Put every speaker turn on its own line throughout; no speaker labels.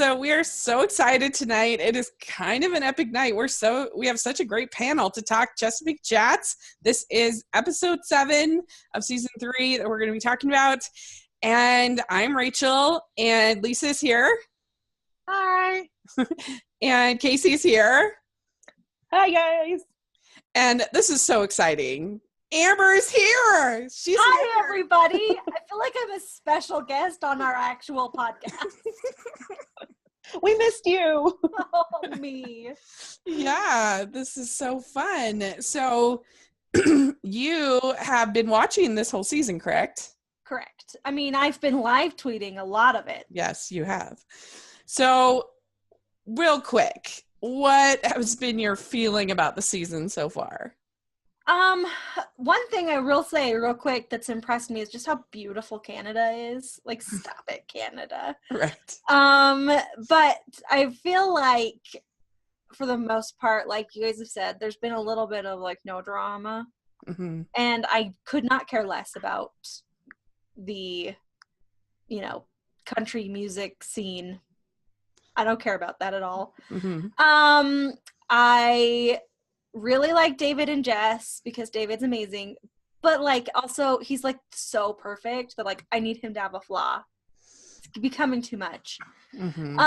So we are so excited tonight. It is kind of an epic night. We have such a great panel to talk Chesapeake Chats. This is episode 7 of season 3 that we're going to be talking about. And I'm Rachel, and Lisa's here.
Hi.
And Casey's here.
Hi, guys.
And this is so exciting. Amber's here.
Hi, everybody. I feel like I'm a special guest on our actual podcast.
We missed you.
Oh, me.
Yeah, this is so fun. So you have been watching this whole season, correct?
Correct. I mean, I've been live tweeting a lot of it.
Yes, you have. So real quick, what has been your feeling about the season so far?
One thing I will say real quick that's impressed me is just how beautiful Canada is. Like, stop it, Canada.
Right.
But I feel like for the most part, like you guys have said, there's been a little bit of like no drama.
Mm-hmm.
And I could not care less about the, country music scene. I don't care about that at all.
Mm-hmm.
I really like David and Jess because David's amazing, but like also he's like so perfect that like I need him to have a flaw. It's becoming too much.
Mm-hmm.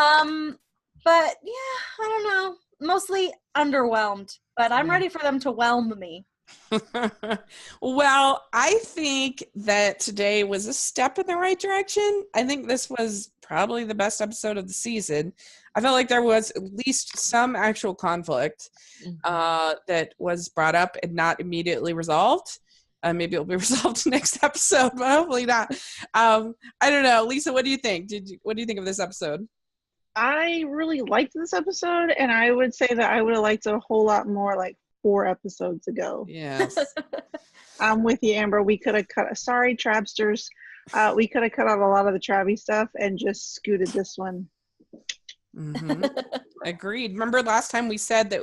But yeah, I don't know. Mostly underwhelmed, but I'm ready for them to whelm me.
Well, I think that today was a step in the right direction. I think this was probably the best episode of the season. I felt like there was at least some actual conflict that was brought up and not immediately resolved. Maybe it'll be resolved next episode, but hopefully not. I don't know. Lisa, what do you think? What do you think of this episode?
I really liked this episode, and I would say that I would have liked a whole lot more like 4 episodes ago.
Yes.
I'm with you, Amber. We could have cut, sorry, Trabsters. We could have cut out a lot of the Trabby stuff and just scooted this one.
Mm-hmm. Agreed. Remember last time we said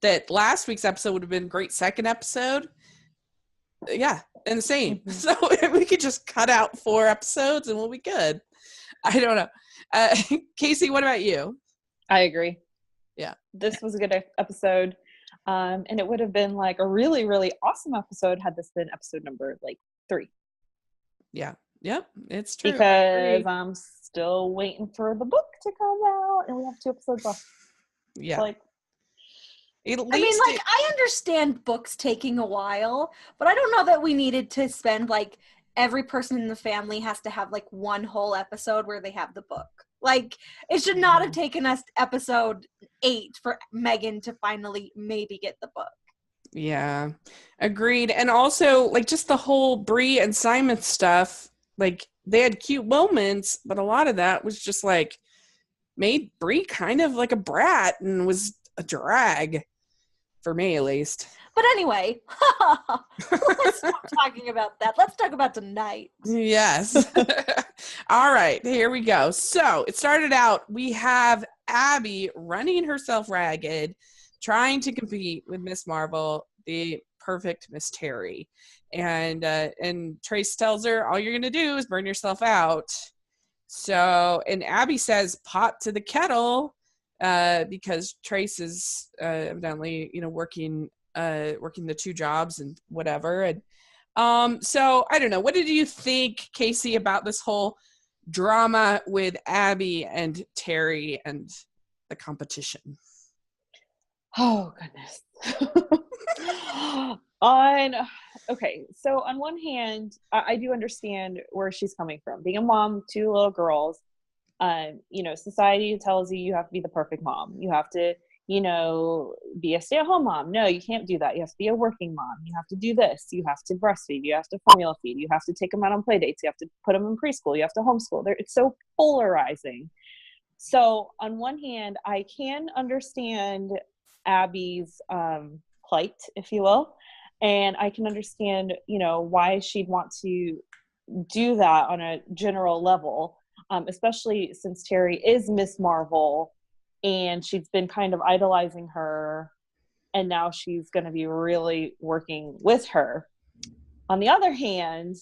that last week's episode would have been a great second episode? Yeah, and the same. Mm-hmm. So we could just cut out 4 episodes and we'll be good. I don't know. Casey, what about you?
I agree.
Yeah.
This was a good episode. And it would have been like a really, really awesome episode had this been episode number like 3.
Yeah. Yep. It's true.
Because I'm still waiting for the book to come out and we have 2 episodes left.
Yeah.
So, like,
I understand books taking a while, but I don't know that we needed to spend like every person in the family has to have like one whole episode where they have the book. Like, it should not have taken us episode 8 for Megan to finally maybe get the book.
Yeah, agreed. And also, like, just the whole Bree and Simon stuff, like, they had cute moments, but a lot of that was just, like, made Bree kind of like a brat and was a drag, for me at least.
But anyway, let's stop talking about that. Let's talk about tonight.
Yes. All right, here we go. So it started out, we have Abby running herself ragged, trying to compete with Miss Marvel, the perfect Miss Terry. And Trace tells her, all you're going to do is burn yourself out. So, and Abby says, pot to the kettle, because Trace is evidently, working the 2 jobs and whatever. And so I don't know. What did you think, Casey, about this whole drama with Abby and Terry and the competition?
Oh, goodness. Okay, so on one hand, I do understand where she's coming from. Being a mom of 2 little girls, society tells you have to be the perfect mom. You have to, be a stay-at-home mom. No, you can't do that. You have to be a working mom. You have to do this. You have to breastfeed. You have to formula feed. You have to take them out on play dates. You have to put them in preschool. You have to homeschool. It's so polarizing. So on one hand, I can understand Abby's plight, if you will. And I can understand, why she'd want to do that on a general level, especially since Terry is Miss Marvel and she's been kind of idolizing her, and now she's going to be really working with her. On the other hand,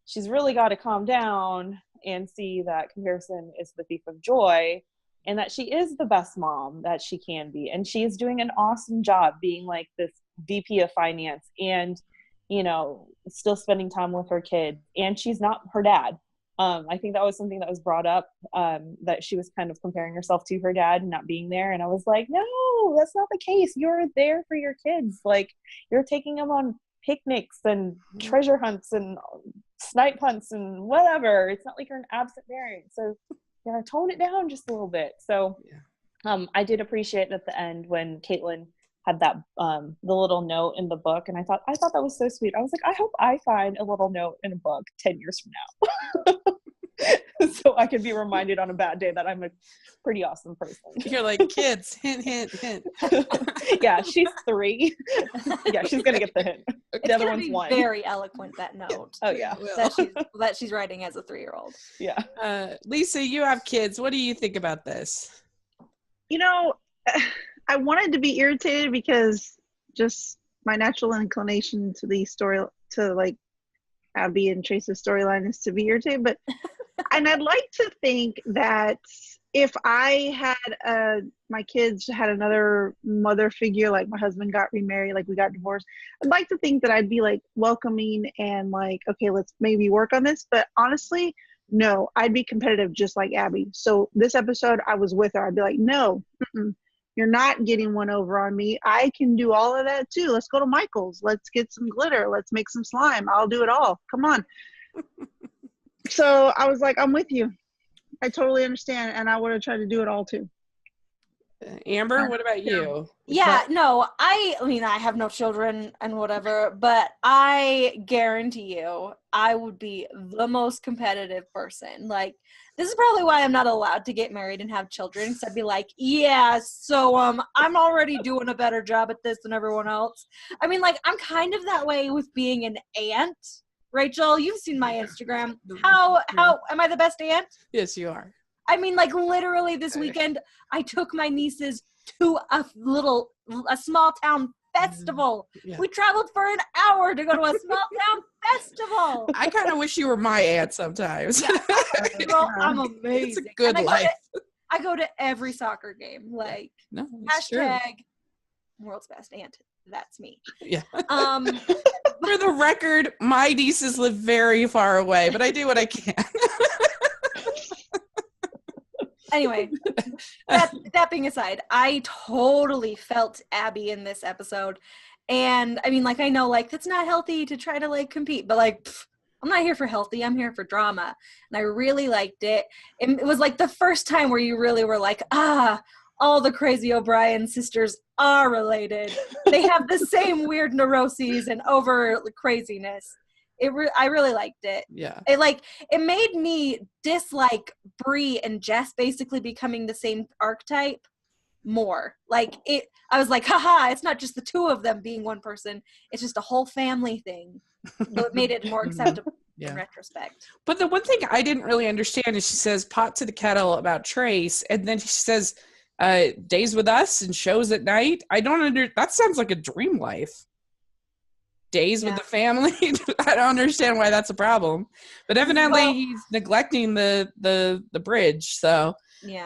she's really got to calm down and see that comparison is the thief of joy, and that she is the best mom that she can be. And she is doing an awesome job being like this VP of finance and, you know, still spending time with her kid. And she's not her dad. I think that was something that was brought up, that she was kind of comparing herself to her dad and not being there. And I was like, no, that's not the case. You're there for your kids. Like, you're taking them on picnics and treasure hunts and snipe hunts and whatever. It's not like you're an absent parent. So you gotta tone it down just a little bit. So I did appreciate at the end when Caitlin had that the little note in the book, and I thought that was so sweet. I was like, I hope I find a little note in a book 10 years from now. So I can be reminded on a bad day that I'm a pretty awesome person.
You're like, kids, hint, hint, hint.
Yeah, she's 3. Yeah, she's gonna get the hint.
It's
The other
gonna
one's
be
1.
very eloquent, that note.
Oh yeah.
that she's writing as a 3-year-old.
Yeah.
Lisa, you have kids. What do you think about this?
You know, I wanted to be irritated because just my natural inclination to the story, to like Abby and Chase's storyline, is to be irritated. But and I'd like to think that if I had my kids had another mother figure, like my husband got remarried, like we got divorced, I'd like to think that I'd be like welcoming and like, okay, let's maybe work on this. But honestly, no, I'd be competitive just like Abby. So this episode, I was with her. I'd be like, no, you're not getting one over on me. I can do all of that too. Let's go to Michael's. Let's get some glitter. Let's make some slime. I'll do it all. Come on. So I was like, I'm with you. I totally understand. And I would have tried to do it all too.
Amber, what about you?
Yeah, no, I mean, I have no children and whatever, but I guarantee you I would be the most competitive person. Like, this is probably why I'm not allowed to get married and have children, because I'd be like, yeah, so I'm already doing a better job at this than everyone else. I mean, like, I'm kind of that way with being an aunt. Rachel, you've seen my Instagram. How am I the best aunt?
Yes, you are.
I mean, like, literally this weekend, I took my nieces to a small town festival. Yeah. We traveled for an hour to go to a small town festival.
I kind of wish you were my aunt sometimes.
Yeah, well, I'm amazing.
It's a good life.
I go to every soccer game. Like,
no,
hashtag world's best aunt. That's me.
Yeah. For the record, my nieces live very far away, but I do what I can.
Anyway, that being aside, I totally felt Abby in this episode. And I mean, like, I know, like, that's not healthy to try to, like, compete, but, like, I'm not here for healthy. I'm here for drama. And I really liked it. It was, like, the first time where you really were like, all the crazy O'Brien sisters are related. They have the same weird neuroses and over craziness. I really liked it.
Yeah.
It made me dislike Bree and Jess basically becoming the same archetype more. Like, I was like, haha, it's not just the two of them being one person. It's just a whole family thing. So it made it more acceptable in retrospect.
But the one thing I didn't really understand is she says pot to the kettle about Trace, and then she says days with us and shows at night. That sounds like a dream life. Days with the family. I don't understand why that's a problem, but evidently he's neglecting the bridge, so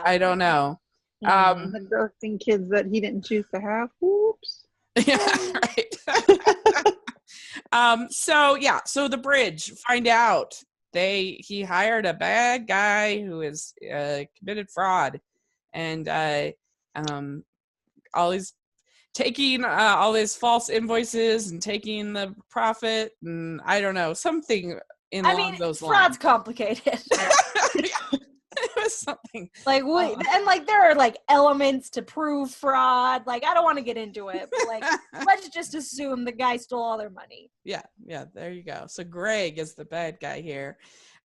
I don't know.
Neglecting kids that he didn't choose to have. Oops.
Yeah, right. So the bridge, find out he hired a bad guy who is committed fraud, and all these taking all his false invoices and taking the profit, and I don't know, something along those lines.
Fraud's complicated.
It was something
like and like there are like elements to prove fraud. Like, I don't want to get into it, but like let's just assume the guy stole all their money.
Yeah, there you go. So Greg is the bad guy here.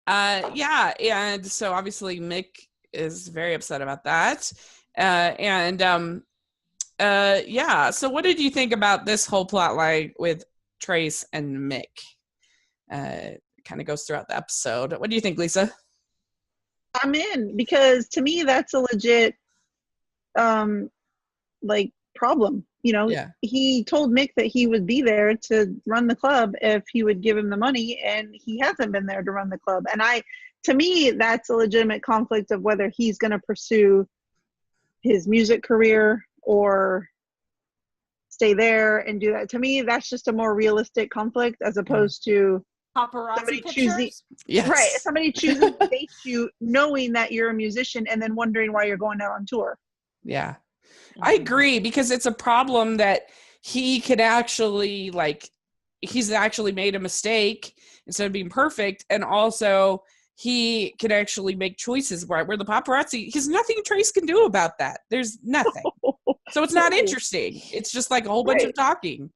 And so obviously Mick is very upset about that. So what did you think about this whole plot line with Trace and Mick? Kind of goes throughout the episode. What do you think, Lisa?
I'm in, because to me that's a legit like problem. You know, he told Mick that he would be there to run the club if he would give him the money, and he hasn't been there to run the club. And to me, that's a legitimate conflict of whether he's going to pursue his music career or stay there and do that. To me, that's just a more realistic conflict as opposed to
Paparazzi
somebody
pictures.
choosing,
Yes.
right? Somebody choosing to date you knowing that you're a musician and then wondering why you're going out on tour.
Yeah. I agree, because it's a problem that he could actually, like, he's actually made a mistake instead of being perfect. And also he can actually make choices where the paparazzi, there's nothing Trace can do about that. There's nothing. So it's not interesting. It's just like a whole bunch of talking.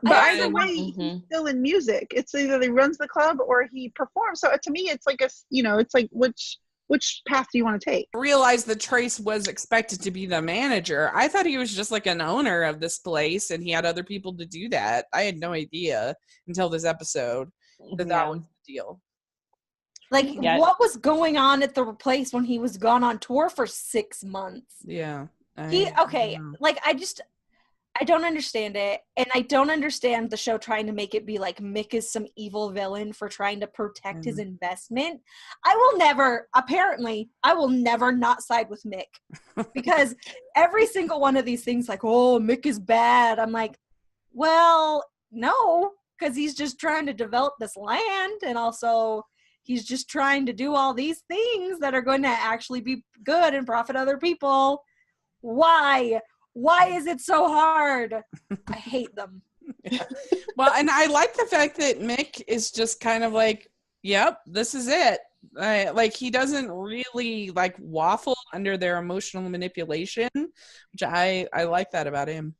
But
I
either
also
way, he's still in music. It's either he runs the club or he performs. So to me, it's like it's like which path do you want to take?
Realized that Trace was expected to be the manager. I thought he was just like an owner of this place and he had other people to do that. I had no idea until this episode that was the deal.
Like, what was going on at the place when he was gone on tour for 6 months?
Yeah.
I don't understand it. And I don't understand the show trying to make it be like Mick is some evil villain for trying to protect his investment. I will never not side with Mick. Because every single one of these things, like, oh, Mick is bad. I'm like, well, no, because he's just trying to develop this land. And also he's just trying to do all these things that are going to actually be good and profit other people. Why? Why is it so hard? I hate them.
Yeah. Well, and I like the fact that Mick is just kind of like, yep, this is it. Like, he doesn't really like waffle under their emotional manipulation, which I like that about him.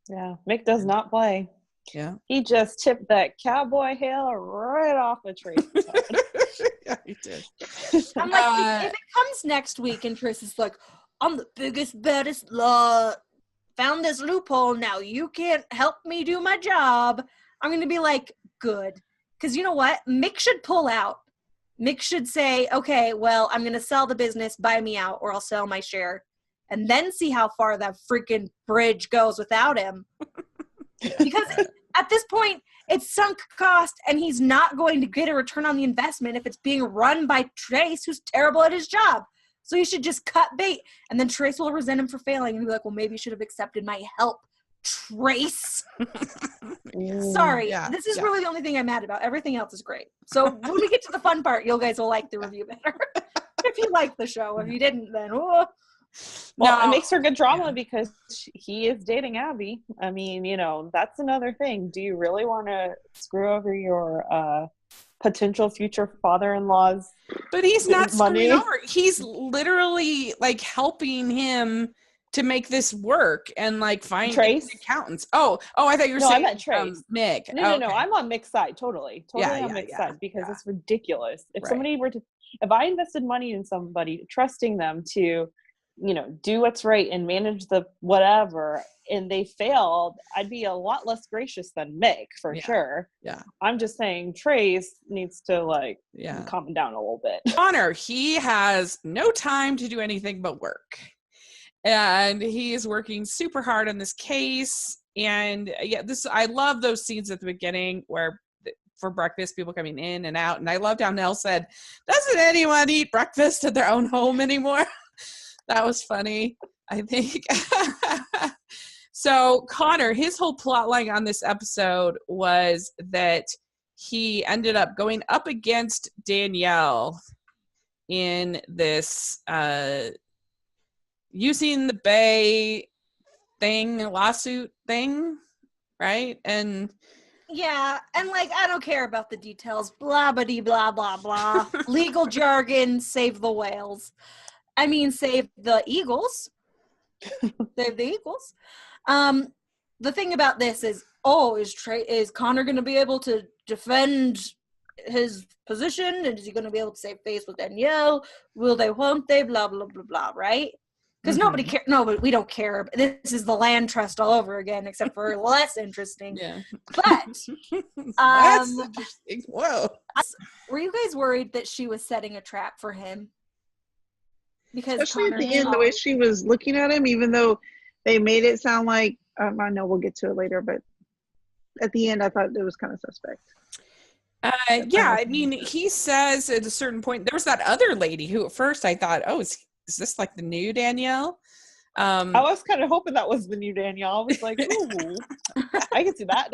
Yeah, Mick does not play.
Yeah.
He just tipped that cowboy hail right off a tree.
Yeah, he did.
I'm like, if it comes next week and Trish is like, I'm the biggest, baddest found this loophole. Now you can't help me do my job. I'm going to be like, good. Because you know what? Mick should pull out. Mick should say, okay, well, I'm going to sell the business, buy me out, or I'll sell my share. And then see how far that freaking bridge goes without him. Because at this point, it's sunk cost, and he's not going to get a return on the investment if it's being run by Trace, who's terrible at his job. So you should just cut bait, and then Trace will resent him for failing and be like, well, maybe you should have accepted my help, Trace. Sorry. This is really the only thing I'm mad about. Everything else is great. So when we get to the fun part, you guys will like the review better. If you like the show. If you didn't, then
Well, it makes for good drama because he is dating Abby. I mean, that's another thing. Do you really want to screw over your potential future father-in-law's
But he's not
money?
screwing over. He's literally like helping him to make this work and like find accountants. Oh, I thought you were saying
I meant Trace.
Mick.
No, I'm on Mick's side. Totally on Mick's side because it's ridiculous. If somebody were to, if I invested money in somebody, trusting them to, do what's right and manage the whatever, and they failed, I'd be a lot less gracious than Mick for sure.
Yeah.
I'm just saying Trace needs to calm down a little bit.
Connor, he has no time to do anything but work. And he is working super hard on this case. And I love those scenes at the beginning where for breakfast, people coming in and out. And I loved how Nell said, doesn't anyone eat breakfast at their own home anymore? That was funny, I think. So Connor, his whole plot line on this episode was that he ended up going up against Danielle in this using the Bay lawsuit thing, right? And
I don't care about the details. Blah, blah, blah, blah, blah. Legal jargon, save the whales. I mean, save the Eagles. Save the Eagles. The thing about this is, is Connor going to be able to defend his position? And is he going to be able to save face with Danielle? Will they, won't they? Blah, blah, blah, blah, right? Because nobody cares. No, but we don't care. This is the land trust all over again, except for less interesting.
Yeah.
But
that's interesting. Whoa.
Were you guys worried that she was setting a trap for him? Because
especially at the end, the way she was looking at him, even though they made it sound like I know we'll get to it later, but at the end, I thought it was kind of suspect.
I mean, he says at a certain point, there was that other lady who at first I thought, is this like the new Danielle?
I was kind of hoping that was the new Danielle. I was like, ooh, I can see that.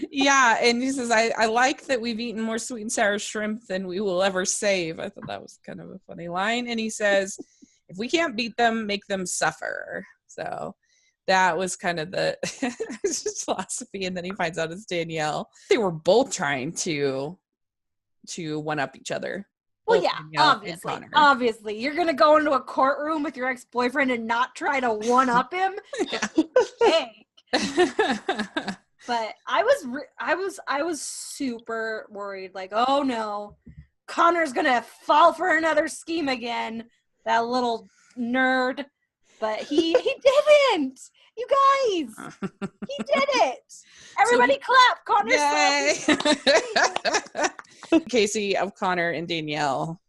Yeah, and he says, I like that we've eaten more sweet and sour shrimp than we will ever save. I thought that was kind of a funny line. And he says, if we can't beat them, make them suffer. So that was kind of his philosophy. And then he finds out it's Danielle. They were both trying to one-up each other.
Well, yeah, obviously. You're going to go into a courtroom with your ex-boyfriend and not try to one-up him? Hey. But I was super worried, like, oh no, Connor's gonna fall for another scheme again, that little nerd. But he didn't. You guys, he did it. Everybody clap. Connor slapped.
Casey of Connor and Danielle.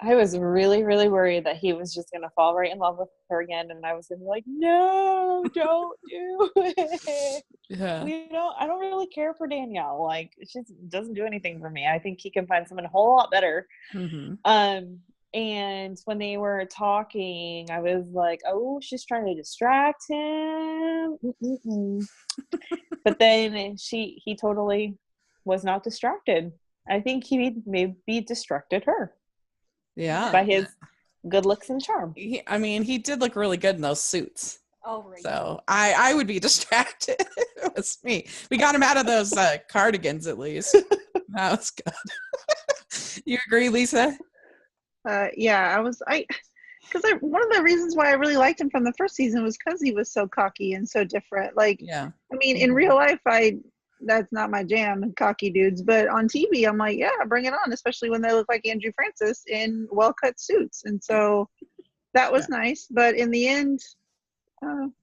I was really, really worried that he was just going to fall right in love with her again. And I was going to be like, no, don't do it.
Yeah.
I don't really care for Danielle. Like, it just doesn't do anything for me. I think he can find someone a whole lot better.
Mm-hmm.
And when they were talking, I was like, oh, she's trying to distract him. But then he totally was not distracted. I think he maybe distracted her.
Yeah.
By his good looks and charm.
He did look really good in those suits.
Oh, right.
So I would be distracted. It was me. We got him out of those cardigans at least. That was good. You agree, Lisa?
Yeah, because one of the reasons why I really liked him from the first season was because he was so cocky and so different. Like,
yeah.
In real life, that's not my jam, cocky dudes. But on TV, I'm like, yeah, bring it on, especially when they look like Andrew Francis in well-cut suits. And so that was nice. But in the end,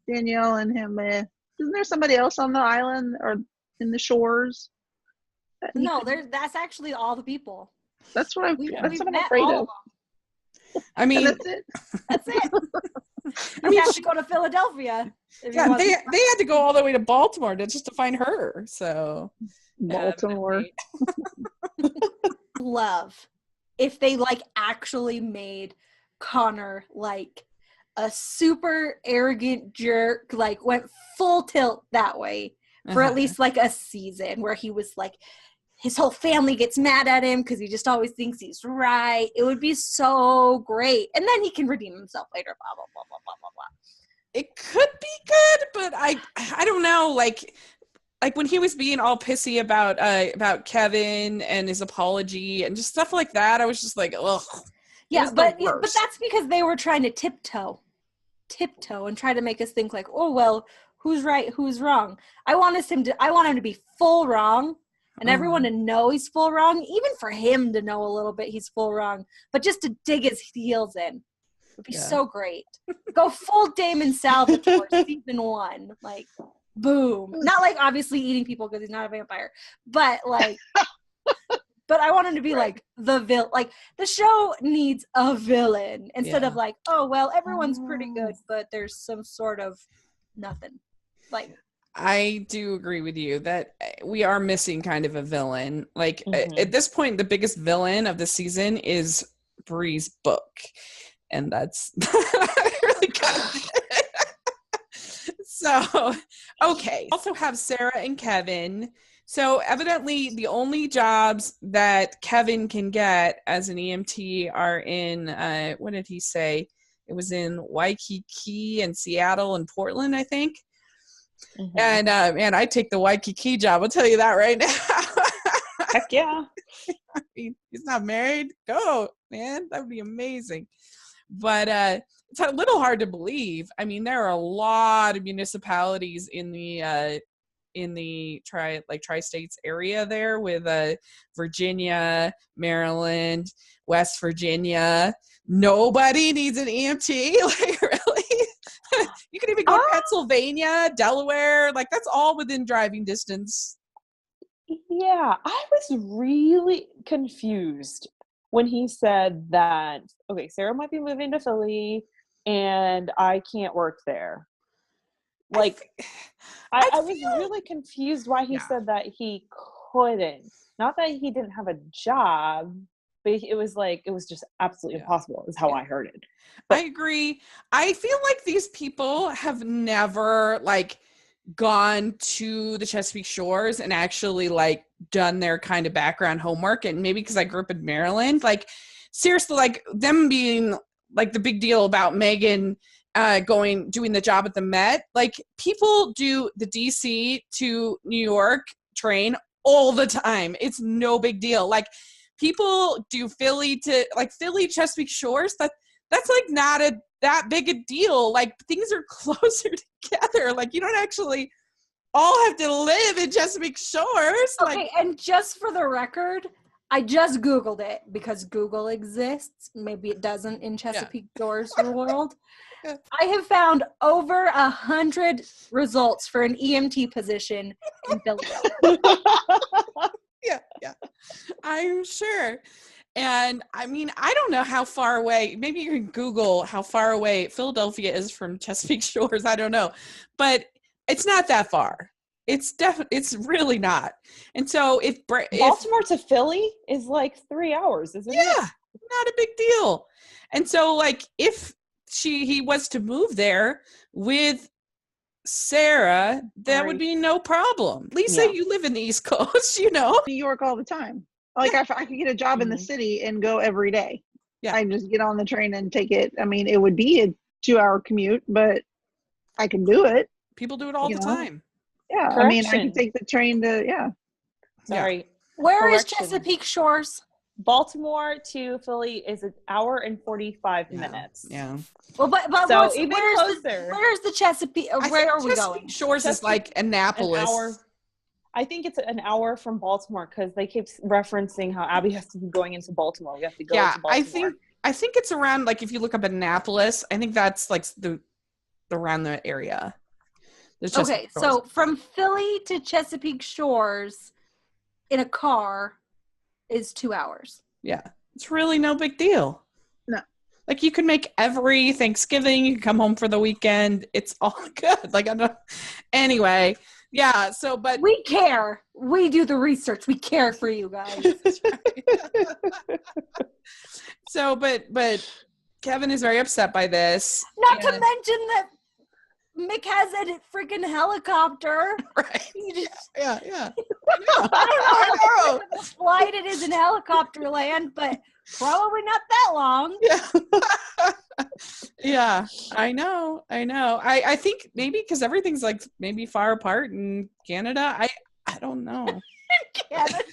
Danielle and him, isn't there somebody else on the island or in the shores?
No, that's actually all the people.
That's what I'm
met
afraid
all
of.
That's it. That's it. You have to go to Philadelphia.
Yeah, they had to go all the way to Baltimore just to find her. So
Baltimore.
Love if they actually made Connor a super arrogant jerk, went full tilt that way for at least a season where he was his whole family gets mad at him because he just always thinks he's right. It would be so great. And then he can redeem himself later, blah, blah, blah, blah, blah, blah, blah.
It could be good, but I don't know, like when he was being all pissy about Kevin and his apology and just stuff like that, I was just like, ugh.
Yeah, but that's because they were trying to tiptoe and try to make us think oh, well, who's right, who's wrong. I want him to be full wrong. And everyone to know he's full wrong, even for him to know a little bit he's full wrong, but just to dig his heels in would be so great. Go full Damon Salvatore season 1, boom. Not obviously eating people because he's not a vampire, but but I want him to be the villain. The show needs a villain instead of oh well, everyone's pretty good, but there's some sort of nothing.
I do agree with you that we are missing kind of a villain. At this point, the biggest villain of the season is Bree's book. And that's really good. So, okay. Also have Sarah and Kevin. So evidently the only jobs that Kevin can get as an EMT are in, what did he say? It was in Waikiki and Seattle and Portland, I think. Mm-hmm. And man, I'd take the Waikiki job. I'll tell you that right now.
Heck yeah.
He's not married. Go, man. That would be amazing. But it's a little hard to believe. I mean, there are a lot of municipalities in the tri-states area there with Virginia, Maryland, West Virginia. Nobody needs an EMT. Really? You can even go to Pennsylvania, Delaware. That's all within driving distance.
Yeah, I was really confused when he said that, okay, Sarah might be moving to Philly and I can't work there. I was really confused why he said that he couldn't. Not that he didn't have a job, but it was just absolutely impossible is how I heard it.
I agree. I feel like these people have never like gone to the Chesapeake Shores and actually like done their kind of background homework. And maybe because I grew up in Maryland, like seriously, like them being like the big deal about Megan doing the job at the Met. Like people do the DC to New York train all the time. It's no big deal. Like people do Philly Chesapeake Shores. That's like not that big a deal. Like things are closer together. Like you don't actually all have to live in Chesapeake Shores.
Okay,
like,
and just for the record, I just Googled it because Google exists. Maybe it doesn't in Chesapeake Shores world.
Yeah.
I have found over 100 results for an EMT position in Philadelphia.
yeah, I'm sure. And I mean, I don't know how far away, maybe you can Google how far away Philadelphia is from Chesapeake Shores. I don't know, but it's not that far. It's really not. And so if
Baltimore to Philly is like 3 hours, isn't it?
Yeah, not a big deal. And so like if he was to move there with Sarah, that would be no problem. Lisa, you live in the East Coast, you know.
New York all the time. Like I could get a job in the city and go every day.
Yeah.
I just get on the train and take it. I mean, it would be a 2-hour commute, but I can do it.
People do it all the time.
Yeah.
Correction.
I mean, I can take the train to,
Sorry.
Where is
Correction.
Chesapeake Shores?
Baltimore to Philly is 1 hour and 45 minutes.
Yeah.
Well, but
so even
where's
closer.
Where's the Chesapeake? Where are we going?
Shores is like Annapolis.
An hour. I think it's an hour from Baltimore because they keep referencing how Abby has to be going into Baltimore. We have to go to Baltimore.
I think it's around, like, if you look up Annapolis, I think that's like around the area.
Okay, so from Philly to Chesapeake Shores in a car is 2 hours.
Yeah, it's really no big deal.
No.
Like, you can make every Thanksgiving, you can come home for the weekend. It's all good. Like, I don't. Anyway, yeah. So, but
we care. We do the research. We care for you guys.
So, but Kevin is very upset by this.
Not to mention that Mick has a freaking helicopter.
Right. Yeah.
I don't know how flight it is in helicopter land, but probably not that long.
Yeah. Yeah, I know. I think maybe because everything's like maybe far apart in Canada. I don't know.
Canada.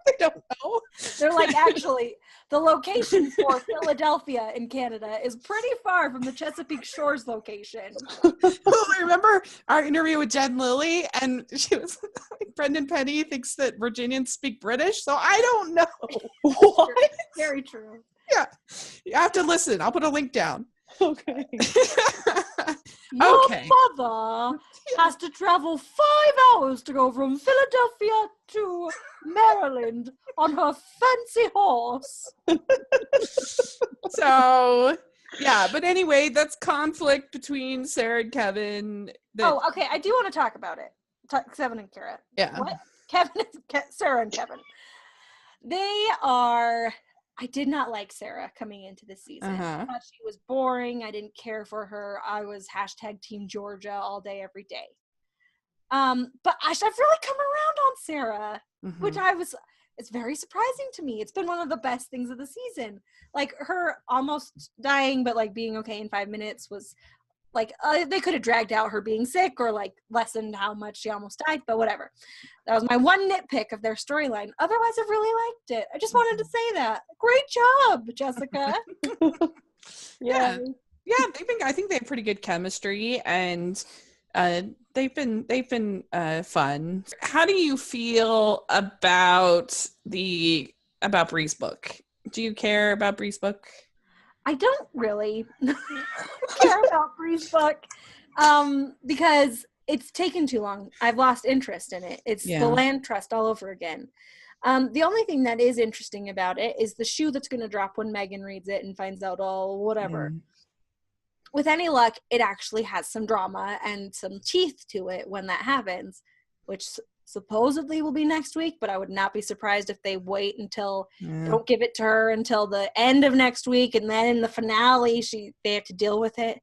I don't know.
They're like, actually, the location for Philadelphia in Canada is pretty far from the Chesapeake Shores location.
Well, remember our interview with Jen Lilly, and she was like, Brendan Penny thinks that Virginians speak British, so I don't know.
What? Very true.
Yeah, you have to listen. I'll put a link down.
Okay.
Your
Okay.
mother has to travel 5 hours to go from Philadelphia to Maryland on her fancy horse.
So, yeah, but anyway, that's conflict between Sarah and Kevin.
Oh, okay. I do want to talk about it. Kevin and Kara.
Yeah.
What? Sarah and Kevin. I did not like Sarah coming into this season. I thought she was boring. I didn't care for her. I was # Team Georgia all day, every day. But I've really come around on Sarah, which it's very surprising to me. It's been one of the best things of the season. Like, her almost dying, but like being okay in 5 minutes was like, they could have dragged out her being sick or like lessened how much she almost died, but whatever. That was my one nitpick of their storyline. Otherwise, I really liked it. I just wanted to say that. Great job, Jessica.
Yeah. I think they have pretty good chemistry, and they've been fun. How do you feel about Bree's book? Do you care about Bree's book?
I don't really care about Bree's book because it's taken too long. I've lost interest in it. It's the land trust all over again. The only thing that is interesting about it is the shoe that's going to drop when Megan reads it and finds out all whatever. With any luck, it actually has some drama and some teeth to it when that happens. which supposedly will be next week, but I would not be surprised if they wait until don't give it to her until the end of next week, and then in the finale they have to deal with it.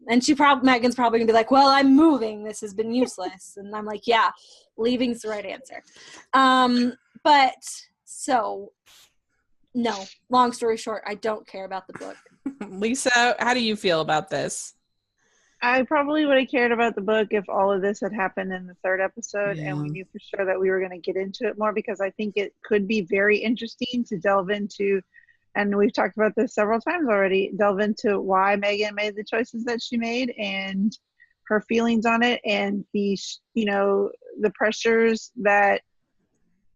And Megan's probably gonna be like, well, I'm moving, this has been useless. And I'm like, yeah, leaving's the right answer. But so no, long story short, I don't care about the book.
Lisa, how do you feel about this?
I probably would have cared about the book if all of this had happened in the third episode and we knew for sure that we were going to get into it more, because I think it could be very interesting to delve into, and we've talked about this several times already, delve into why Megan made the choices that she made and her feelings on it, and the pressures that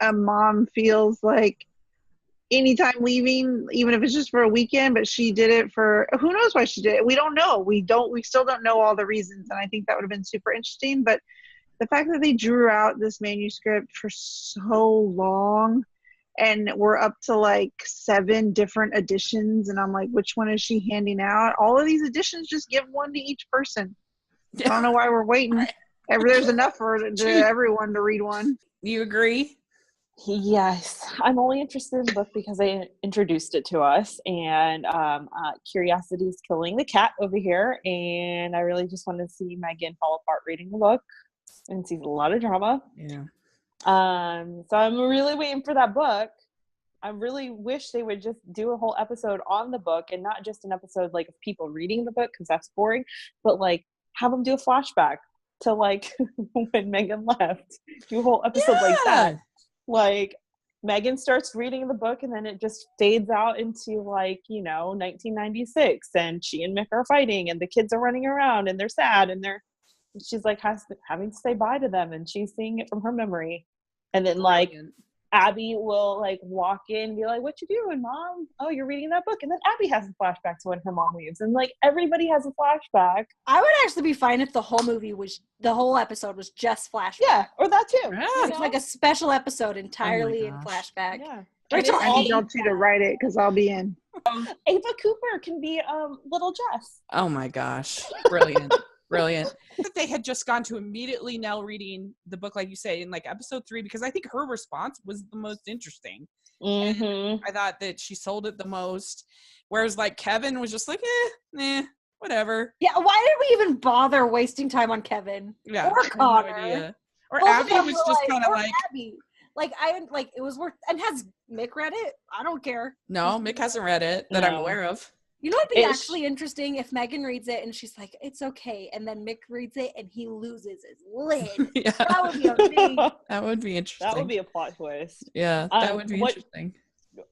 a mom feels like anytime leaving, even if it's just for a weekend, but she did it for, who knows why she did it. We don't know. We still don't know all the reasons. And I think that would have been super interesting. But the fact that they drew out this manuscript for so long, and we're up to like 7 different editions, and I'm like, which one is she handing out? All of these editions, just give one to each person. I don't know why we're waiting. There's enough for everyone to read one.
You agree?
Yes, I'm only interested in the book because they introduced it to us, and curiosity is killing the cat over here, and I really just want to see Megan fall apart reading the book and see a lot of drama.
Yeah.
So I'm really waiting for that book. I really wish they would just do a whole episode on the book, and not just an episode like of people reading the book, because that's boring, but like have them do a flashback to like when Megan left. Do a whole episode like that. Like Megan starts reading the book and then it just fades out into 1996, and she and Mick are fighting and the kids are running around and they're sad and she's like having to say bye to them, and she's seeing it from her memory. And then Abby will walk in and be like, what you doing, Mom? Oh, you're reading that book. And then Abby has a flashback to when her mom leaves, and everybody has a flashback.
I would actually be fine if the whole episode was just flashback.
Yeah, or that too.
Yeah.
It's like a special episode entirely in flashback.
Yeah.
Rachel,
I need y'all two to write it because I'll be in.
Ava Cooper can be little Jess.
Oh my gosh. Brilliant. Brilliant. They had just gone to immediately Nell reading the book, like you say, in episode 3, because I think her response was the most interesting.
Mm-hmm.
I thought that she sold it the most. Whereas Kevin was just whatever.
Yeah, why did we even bother wasting time on Kevin?
Yeah.
Or Connor.
No, or Abby was just kind of
Abby. It was worth, and has Mick read it? I don't care.
No, Mick hasn't read it that I'm aware of.
You know, it'd be actually interesting if Megan reads it and she's like, it's okay. And then Mick reads it and he loses his lid.
Yeah.
That would be amazing.
That would be interesting.
That would be a plot twist.
Yeah, that would be interesting.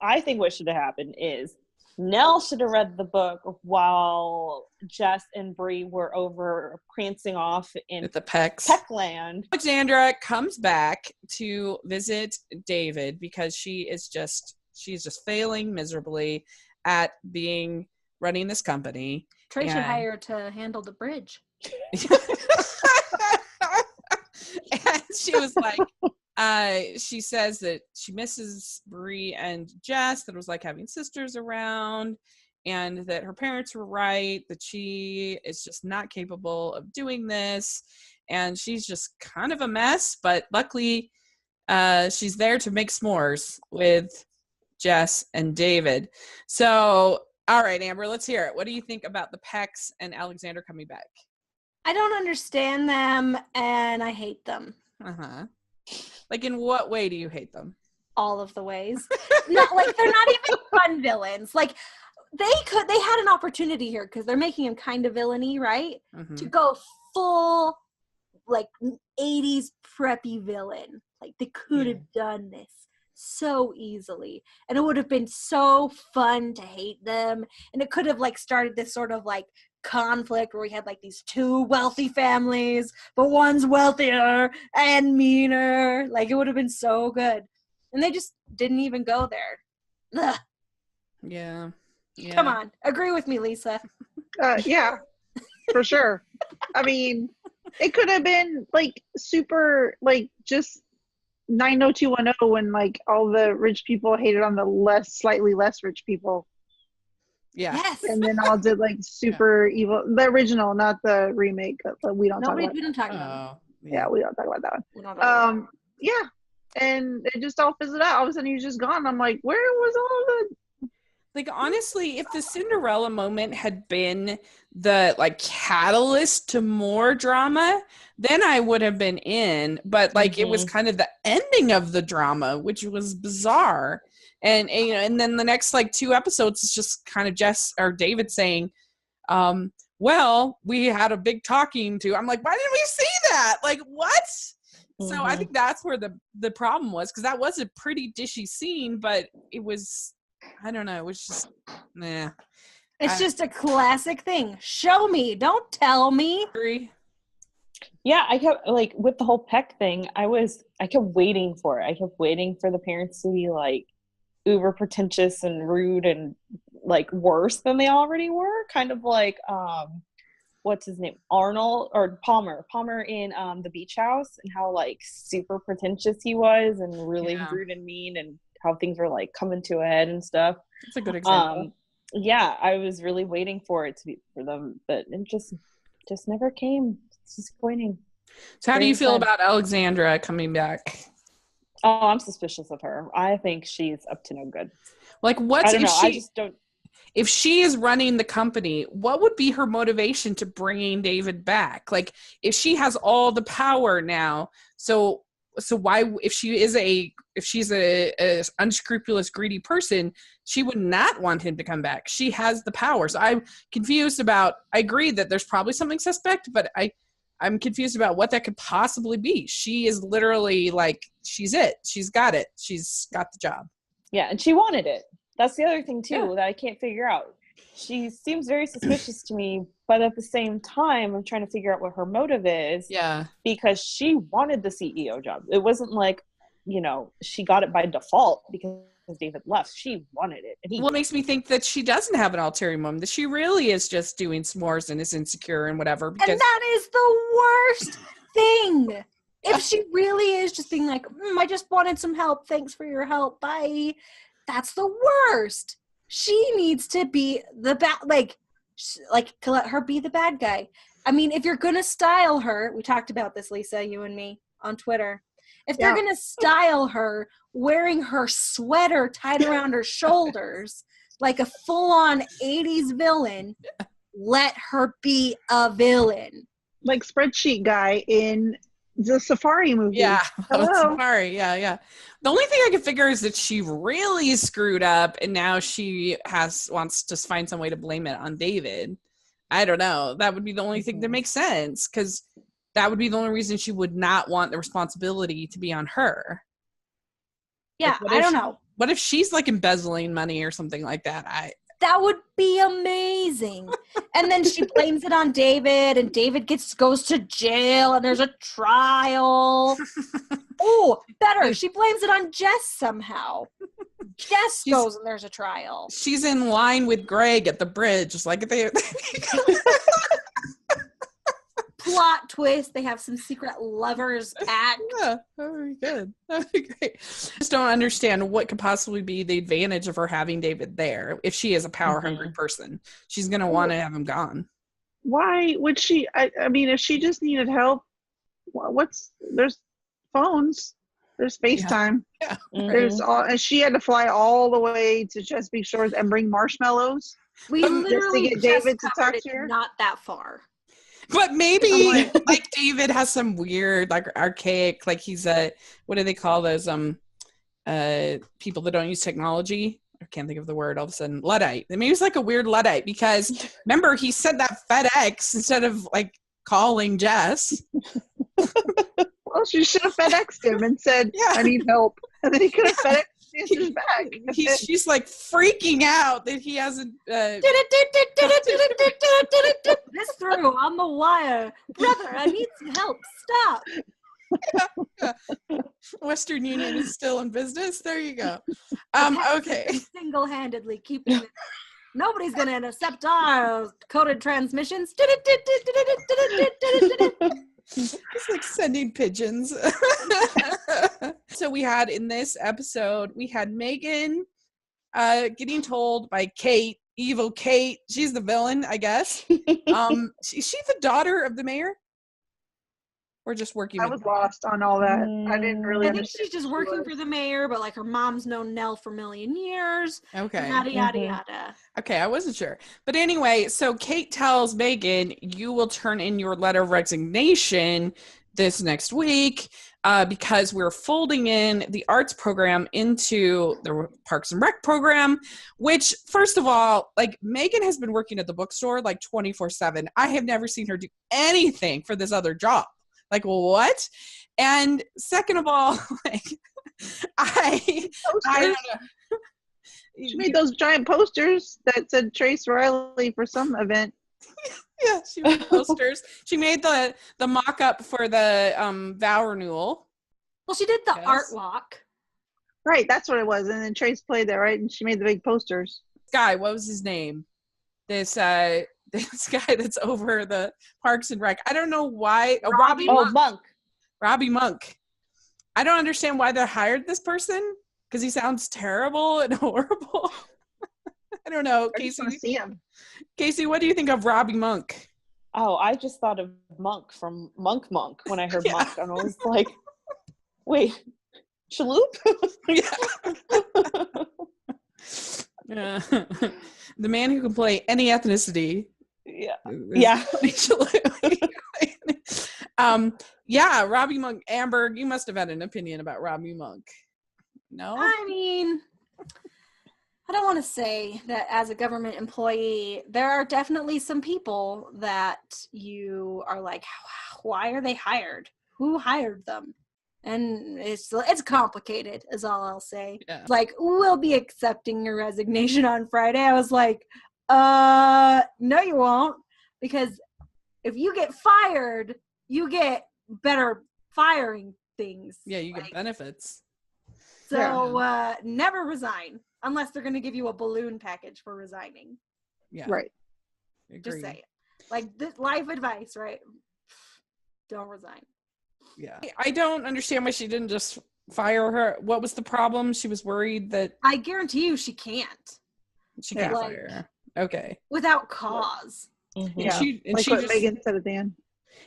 I think what should have happened is Nell should have read the book while Jess and Bree were over prancing off in
the
Peckland.
Alexandra comes back to visit David because she's just failing miserably at running this company.
Trey should hire her to handle the bridge.
And she was she says that she misses Bree and Jess, that it was like having sisters around, and that her parents were right, that she is just not capable of doing this, and she's just kind of a mess, but luckily she's there to make s'mores with Jess and David. So, all right, Amber, let's hear it. What do you think about the Pecks and Alexander coming back?
I don't understand them, and I hate them.
Uh-huh. In what way do you hate them?
All of the ways. They're not even fun villains. They had an opportunity here because they're making him kind of villainy, right? Mm-hmm. To go full 80s preppy villain. They could have done this so easily, and it would have been so fun to hate them, and it could have started this sort of conflict where we had these two wealthy families, but one's wealthier and meaner. It would have been so good, and they just didn't even go there. Ugh.
Yeah.
Come on, agree with me, Lisa.
Yeah, for sure. I mean, it could have been super just 90210 when all the rich people hated on the slightly less rich people.
Yeah.
Yes.
And then all did super evil. The original, not the remake. But we don't talk about.
We don't talk about.
Yeah, we don't talk about that one.
We don't know.
Yeah, and it just all fizzled out. All of a sudden, he was just gone. I'm like, where was all the?
Like, honestly, if the Cinderella moment had been the like catalyst to more drama, then I would have been in. But like, it was kind of the ending of the drama, which was bizarre. And you know, and then the next like 2 episodes is just kind of Jess or David saying, well, we had a big talking to. I'm like, why didn't we see that? Like, what? So I think that's where the problem was, because that was a pretty dishy scene, but it was, I don't know, it was just, nah.
It's just a classic thing. Show me, don't tell me.
Yeah, I kept like with the whole Peck thing. I kept waiting for it. I kept waiting for the parents to be like uber pretentious and rude and like worse than they already were. Kind of like what's his name, Arnold or Palmer in the Beach House, and how like super pretentious he was and really rude and mean, and how things were like coming to a head and stuff.
That's a good example.
Yeah, I was really waiting for it to be for them, but it just never came. It's disappointing.
So how do you feel about Alexandra coming back?
Oh, I'm suspicious of her. I think she's up to no good.
Like, what?
I don't know. I just don't.
If she is running the company, what would be her motivation to bringing David back? Like, if she has all the power now, so why, if she's a unscrupulous, greedy person, she would not want him to come back. She has the power. So I'm confused about, I agree that there's probably something suspect, but I'm confused about what that could possibly be. She is literally like, she's it. She's got it. She's got the job.
Yeah, and she wanted it. That's the other thing, too, that I can't figure out. She seems very suspicious to me, but at the same time, I'm trying to figure out what her motive is.
Yeah.
Because she wanted the CEO job. It wasn't like, you know, she got it by default because David left. She wanted it. And
it makes me think that she doesn't have an ulterior motive, that she really is just doing s'mores and is insecure and whatever.
And that is the worst thing. If she really is just being like, I just wanted some help. Thanks for your help. Bye. That's the worst. She needs to be the bad, like let her be the bad guy. I mean, if you're going to style her, we talked about this, Lisa, you and me on Twitter. If they're going to style her wearing her sweater tied around her shoulders like a full-on 80s villain, let her be a villain.
Like Spreadsheet Guy in the Safari movie.
Yeah. Safari. Yeah. The only thing I can figure is that she really screwed up and now she wants to find some way to blame it on David. I don't know. That would be the only thing that makes sense, because that would be the only reason she would not want the responsibility to be on her.
Yeah, like, I don't know.
What if she's like embezzling money or something like that?
That would be amazing. And then she blames it on David, and David goes to jail, and there's a trial. Oh, better. She blames it on Jess somehow. Jess goes, and there's a trial.
She's in line with Greg at the bridge. Just like they
plot twist. They have some secret lovers act.
Yeah, that would be good. That would be great. I just don't understand what could possibly be the advantage of her having David there. If she is a power-hungry person, she's going to want to have him gone.
Why would she? I mean, if she just needed help, there's phones, there's FaceTime.
Yeah.
There's all, and she had to fly all the way to Chesapeake Shores and bring marshmallows.
We literally
just to get David to talk to her.
Not that far.
But maybe like David has some weird, like archaic, like he's what do they call those people that don't use technology? I can't think of the word all of a sudden. Luddite. Maybe he's like a weird Luddite, because remember he said that FedEx instead of like calling Jess.
Well, she should have FedExed him and said, I need help. And then he could have FedExed his back.
She's like freaking out that he hasn't.
This through on the wire. Brother, I need some help. Stop.
Western Union is still in business. There you go. Okay.
Single-handedly keeping it. Nobody's going to intercept our coded transmissions.
It's like sending pigeons. So we had in this episode, we had Megan getting told by Kate, evil Kate, she's the villain, I guess. Is she the daughter of the mayor? Or just working
I
with
was lost on all that. I didn't really
I think
understand.
she's just
who she
working
was.
for the mayor, but like her mom's known Nell for a million years.
Okay.
Yada yada
Mhm.
yada.
Okay, I wasn't sure. But anyway, so Kate tells Megan, you will turn in your letter of resignation this next week because we're folding in the arts program into the Parks and Rec program, which, first of all, like Megan has been working at the bookstore like 24/7. I have never seen her do anything for this other job. Like, what? And second of all, like, I don't
Posters.
know.
She made those giant posters that said Trace Riley for some event.
Yeah, she made posters. She made the mock-up for the vow renewal.
Well, she did the
Yes.
art walk.
Right, that's what it was. And then Trace played that, right? And she made the big posters.
Guy, what was his name? This this guy that's over the Parks and Rec. I don't know why. Oh, Robbie
Oh,
Monk.
Monk.
Robbie Monk. I don't understand why they hired this person because he sounds terrible and horrible. I don't know,
I just want to
Casey.
see him.
Casey, what do you think of Robbie Monk?
Oh, I just thought of Monk from Monk when I heard
Yeah.
Monk, and I was like, wait, Shaloop?
Yeah. The man who can play any ethnicity.
Yeah.
is
Yeah.
Yeah, Robbie Monk. Amber, you must have had an opinion about Robbie Monk. No?
I mean, I don't want to say that as a government employee, there are definitely some people that you are like, why are they hired? Who hired them? And it's complicated, is all I'll say.
Yeah.
Like, we'll be accepting your resignation on Friday. I was like, no, you won't. Because if you get fired, you get better firing things.
Yeah, you get
Like,
benefits.
so never resign unless they're going to give you a balloon package for resigning.
Yeah.
Right.
Just
Agreed.
say it. Like, this life advice, right? Don't resign.
Yeah. I don't understand why she didn't just fire her. What was the problem? She was worried that
I guarantee you she can't
she can't
Yeah.
fire her. Okay.
without cause.
And
Yeah.
she and
Like
she
what
just
Megan said at the end.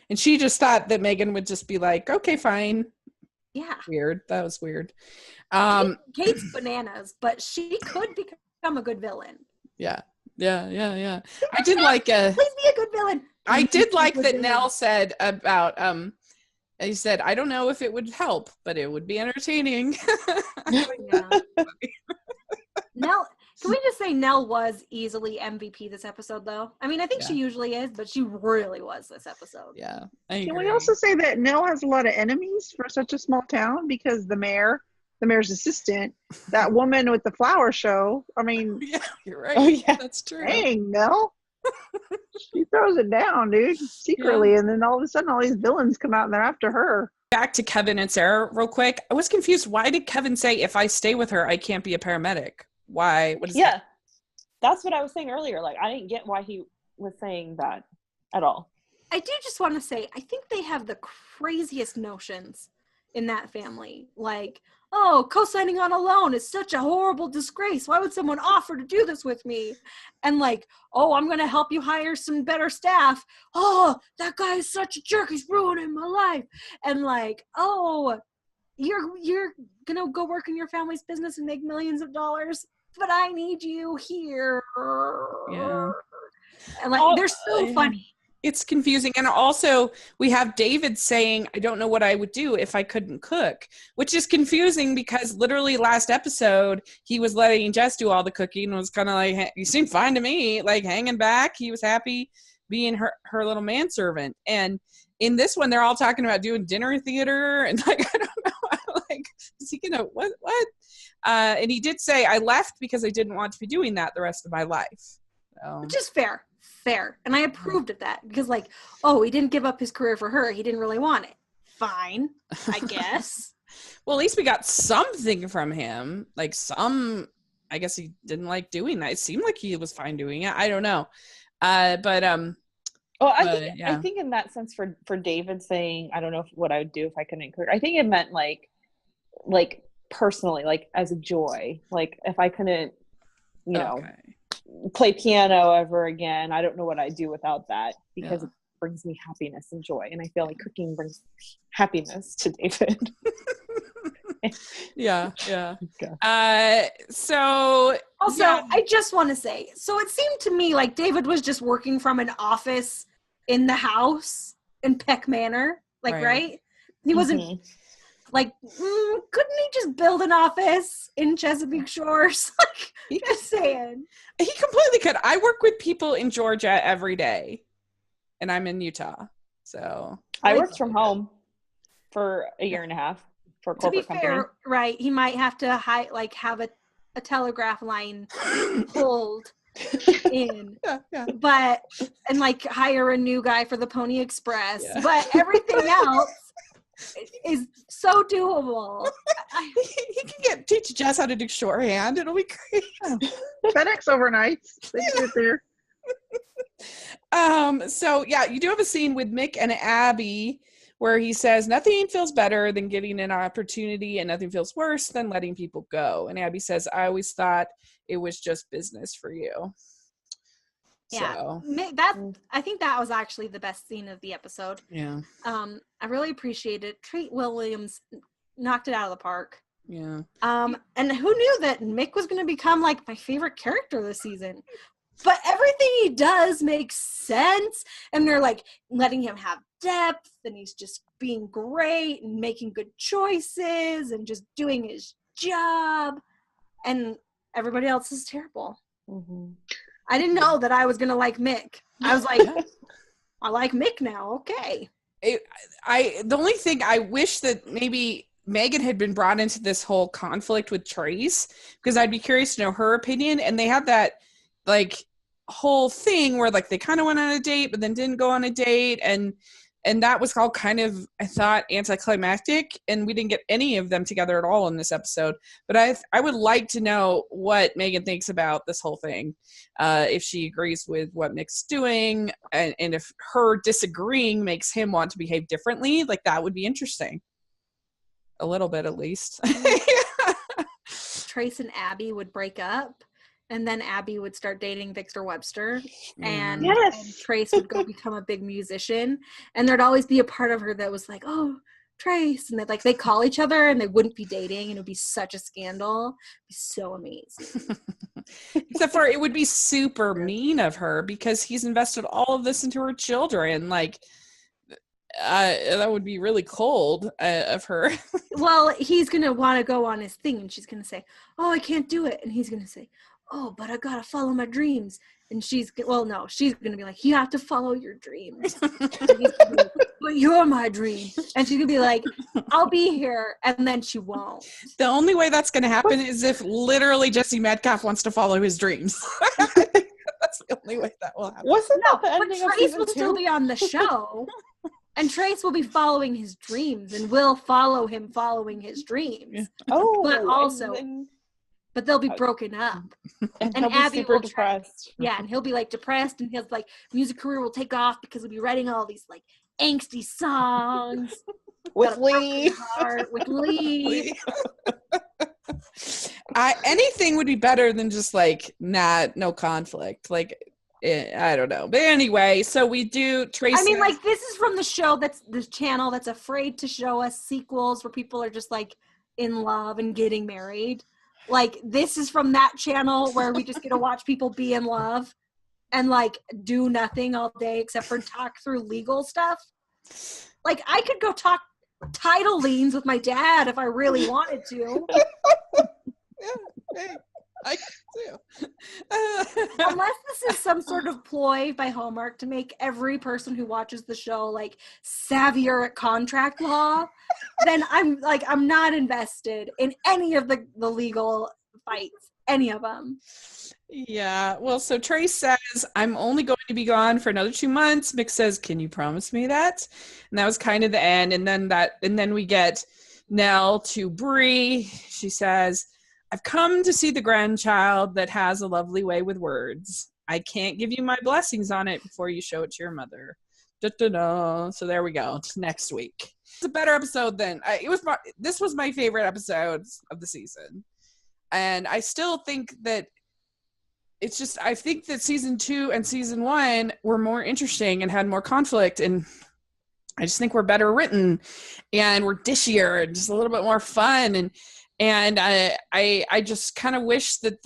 and she just thought that Megan would just be like, okay, fine.
Yeah.
Weird. That was weird.
Kate's bananas, but she could become a good villain.
Yeah. I did like
Please be a good villain.
I did like
Good
that
villain.
Nell said about he said, I don't know if it would help, but it would be entertaining.
Yeah. Nell, can we just say Nell was easily MVP this episode, though? I mean, I think she usually is, but she really was this episode.
Yeah. I agree.
Can we also say that Nell has a lot of enemies for such a small town? Because the mayor's assistant, that woman with the flower show, I mean,
Yeah, you're right.
Oh, yeah.
That's true.
dang, Nell. She throws it down, dude, secretly. And then all of a sudden, all these villains come out and they're after her.
Back to Kevin and Sarah real quick. I was confused. Why did Kevin say if I stay with her, I can't be a paramedic? Why? What is that?
Yeah. That's what I was saying earlier. Like, I didn't get why he was saying that at all.
I do just want to say, I think they have the craziest notions in that family. Like, oh, co-signing on a loan is such a horrible disgrace. Why would someone offer to do this with me? And like, oh, I'm going to help you hire some better staff. Oh, that guy is such a jerk. He's ruining my life. And like, oh, you're going to go work in your family's business and make millions of dollars, but I need you here.
Yeah.
And like, they're so funny.
It's confusing. And also, we have David saying, I don't know what I would do if I couldn't cook, which is confusing because literally last episode, he was letting Jess do all the cooking and was kind of like, you seem fine to me, like hanging back. He was happy being her little manservant. And in this one, they're all talking about doing dinner theater. And like, I don't know, like, is he going to, what? And he did say, I left because I didn't want to be doing that the rest of my life. So.
Which is fair. And I approved of that because like, oh, he didn't give up his career for her. He didn't really want it. Fine, I guess.
Well, at least we got something from him. Like I guess he didn't like doing that. It seemed like he was fine doing it. I don't know.
Oh, I think in that sense for David saying, I don't know what I would do if I couldn't cook. I think it meant like personally, like as a joy, like if I couldn't, play piano ever again, I don't know what I'd do without that because brings me happiness and joy. And I feel like cooking brings happiness to David.
Yeah. So
Also, I just want to say, so it seemed to me like David was just working from an office in the house in Peck Manor, like, right? He wasn't like, couldn't he just build an office in Chesapeake Shores? Like, just saying.
He completely could. I work with people in Georgia every day, and I'm in Utah. So
I worked from home for a year and a half for a corporate company.
Fair, right? He might have to have a telegraph line pulled in, but and like hire a new guy for the Pony Express. Yeah. But everything else is so doable.
He can teach Jess how to do shorthand. It'll be great.
FedEx overnights. They get there.
So yeah, you do have a scene with Mick and Abby where he says nothing feels better than getting an opportunity and nothing feels worse than letting people go. And Abby says, I always thought it was just business for you.
Yeah,
so.
I think that was actually the best scene of the episode.
Yeah.
I really appreciate it. Treat Williams knocked it out of the park.
Yeah.
And who knew that Mick was going to become like my favorite character this season? But everything he does makes sense, and they're like letting him have depth, and he's just being great and making good choices and just doing his job, and everybody else is terrible. I didn't know that I was gonna like Mick. I was like, I like Mick now. Okay.
The only thing I wish that maybe Megan had been brought into this whole conflict with Trace, because I'd be curious to know her opinion. And they had that like whole thing where like they kind of went on a date but then didn't go on a date, and that was all kind of, I thought, anticlimactic, and we didn't get any of them together at all in this episode. But I would like to know what Megan thinks about this whole thing, if she agrees with what Mick's doing, and if her disagreeing makes him want to behave differently. Like, that would be interesting, a little bit at least.
Trace and Abby would break up, and then Abby would start dating Victor Webster, and, and Trace would go become a big musician, and there'd always be a part of her that was like, oh, Trace, and they call each other, and they wouldn't be dating, and it would be such a scandal. It'd be so amazing.
Except for it would be super mean of her, because he's invested all of this into her children. Like, that would be really cold of her.
Well, he's gonna want to go on his thing, and she's gonna say, oh, I can't do it, and he's gonna say, oh, but I gotta follow my dreams. And she's gonna be like, you have to follow your dreams. And he's gonna be like, but you're my dream. And she's gonna be like, I'll be here. And then she won't.
The only way that's gonna happen is if literally Jesse Metcalf wants to follow his dreams. That's the only way that will happen.
Wasn't that the ending
but Trace will still be on the show. And Trace will be following his dreams, and will follow him following his dreams.
Oh,
but also... But they'll be broken up.
And Abby will be depressed.
And he'll be like depressed, and his like music career will take off because he'll be writing all these like angsty songs
with Lee.
With Lee.
Anything would be better than just like no conflict. Like, I don't know. But anyway, so we do Tracy.
I mean, like, this is from the show that's the channel that's afraid to show us sequels where people are just like in love and getting married. Like, this is from that channel where we just get to watch people be in love and, like, do nothing all day except for talk through legal stuff. Like, I could go talk title liens with my dad if I really wanted to.
Yeah, I could too.
Unless this is some sort of ploy by Hallmark to make every person who watches the show, like, savvier at contract law, then I'm not invested in any of the legal fights, any of them.
Yeah, well, so Trace says, I'm only going to be gone for another 2 months. Mick says, can you promise me that? And that was kind of the end. And then we get Nell to Bree. She says, I've come to see the grandchild that has a lovely way with words. I can't give you my blessings on it before you show it to your mother. Da-da-da. So there we go. It's next week. It's a better episode than this was my favorite episode of the season. And I still think that it's just, I think that season 2 and season 1 were more interesting and had more conflict, and I just think we're better written and we're dishier and just a little bit more fun. And I just kind of wish that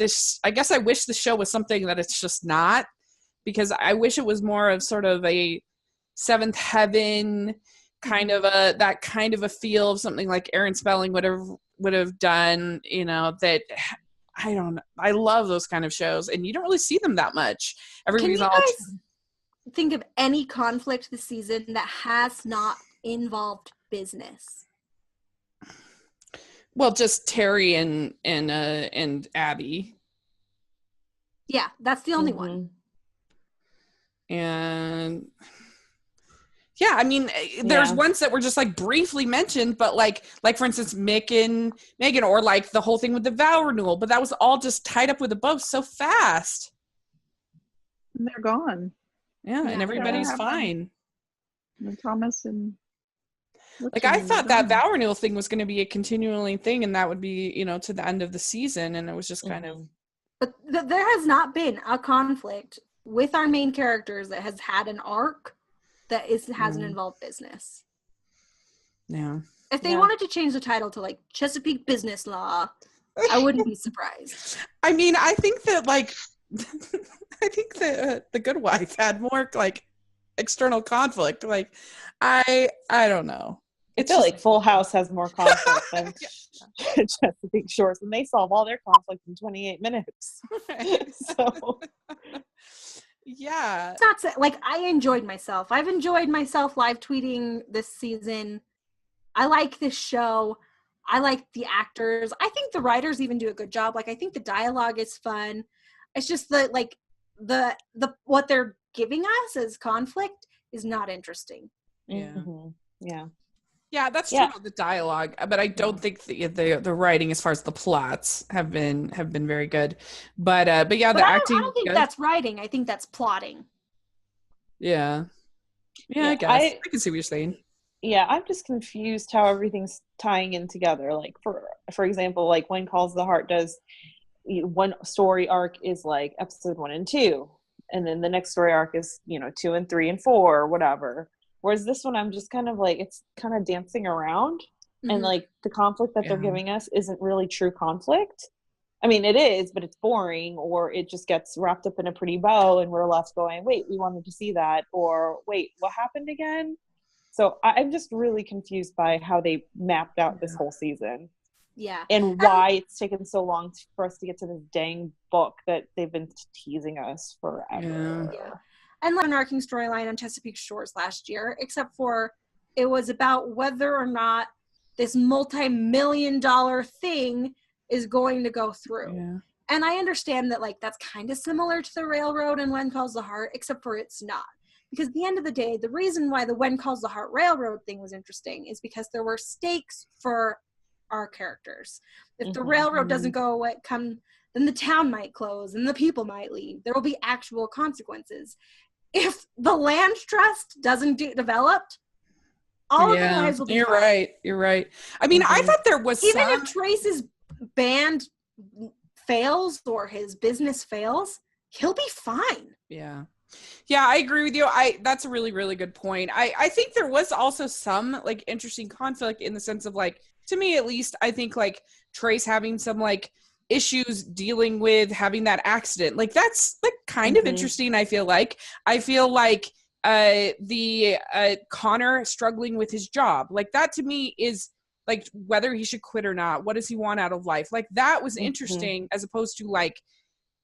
I wish the show was something that it's just not, because I wish it was more of sort of a Seventh Heaven kind of a feel of something like Aaron Spelling would have done, that I don't know. I love those kind of shows, and you don't really see them that much. Everybody's
Can you guys think of any conflict this season that has not involved business?
Well, just Terry and Abby.
Yeah, that's the only one.
And yeah, I mean, there's ones that were just like briefly mentioned, but like for instance, Mick and Megan, or like the whole thing with the vow renewal, but that was all just tied up with a bow so fast.
And they're gone.
Yeah, and everybody's fine.
And Thomas and
like, I thought that vow renewal thing was going to be a continuing thing, and that would be, to the end of the season, and it was just kind of.
But there has not been a conflict with our main characters that has had an arc that hasn't involved business.
Yeah.
If they wanted to change the title to like Chesapeake Business Law, I wouldn't be surprised.
I mean, I think that the Good Wife had more like external conflict. Like, I don't know.
I feel like Full House has more conflict than Chesapeake Shores, and they solve all their conflict in 28 minutes. So.
Yeah.
It's not like I enjoyed myself. I've enjoyed myself live tweeting this season. I like this show. I like the actors. I think the writers even do a good job. Like, I think the dialogue is fun. It's just that like the what they're giving us as conflict is not interesting.
Yeah.
Mm-hmm. Yeah.
Yeah, that's true about the dialogue, but I don't think the writing as far as the plots have been very good. But yeah, the acting.
I don't think that's writing. I think that's plotting.
Yeah. Yeah, I guess I can see what you're saying.
Yeah, I'm just confused how everything's tying in together. Like for example, like When Calls the Heart does one story arc is like episode 1 and 2, and then the next story arc is 2 and 3 and 4 or whatever. Whereas this one, I'm just kind of like, it's kind of dancing around, and like the conflict that they're giving us isn't really true conflict. I mean, it is, but it's boring, or it just gets wrapped up in a pretty bow, and we're left going, wait, we wanted to see that, or wait, what happened again? So I'm just really confused by how they mapped out this whole season.
Yeah.
And why it's taken so long for us to get to this dang book that they've been teasing us forever.
Yeah. And like an arcing storyline on Chesapeake Shores last year, except for it was about whether or not this multi-million-dollar thing is going to go through.
Yeah.
And I understand that like that's kind of similar to the Railroad and When Calls the Heart, except for it's not. Because at the end of the day, the reason why the When Calls the Heart Railroad thing was interesting is because there were stakes for our characters. If the railroad doesn't go away, then the town might close and the people might leave. There will be actual consequences. If the land trust doesn't get developed, all of the lives will be
You're right. I mean, I thought there was
even if Trace's band fails or his business fails, he'll be fine.
Yeah. Yeah, I agree with you. That's a really, really good point. I think there was also some like interesting conflict in the sense of like, to me at least, I think like Trace having some like issues dealing with having that accident. Like that's like kind of interesting, I feel like. The Connor struggling with his job. Like that to me is like whether he should quit or not. What does he want out of life? Like that was interesting as opposed to like,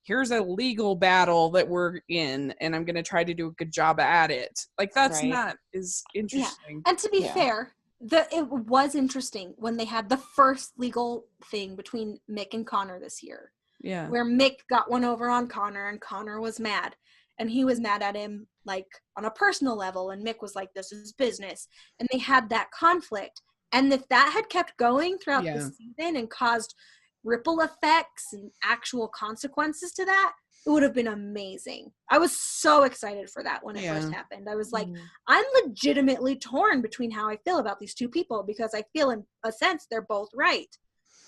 here's a legal battle that we're in and I'm going to try to do a good job at it. Like that's not as interesting.
Yeah. And to be fair, it was interesting when they had the first legal thing between Mick and Connor this year.
Yeah.
Where Mick got one over on Connor and Connor was mad. And he was mad at him like on a personal level. And Mick was like, this is business. And they had that conflict. And if that had kept going throughout the season and caused ripple effects and actual consequences to that, it would have been amazing. I was so excited for that when it first happened. I was like, I'm legitimately torn between how I feel about these two people because I feel in a sense they're both right.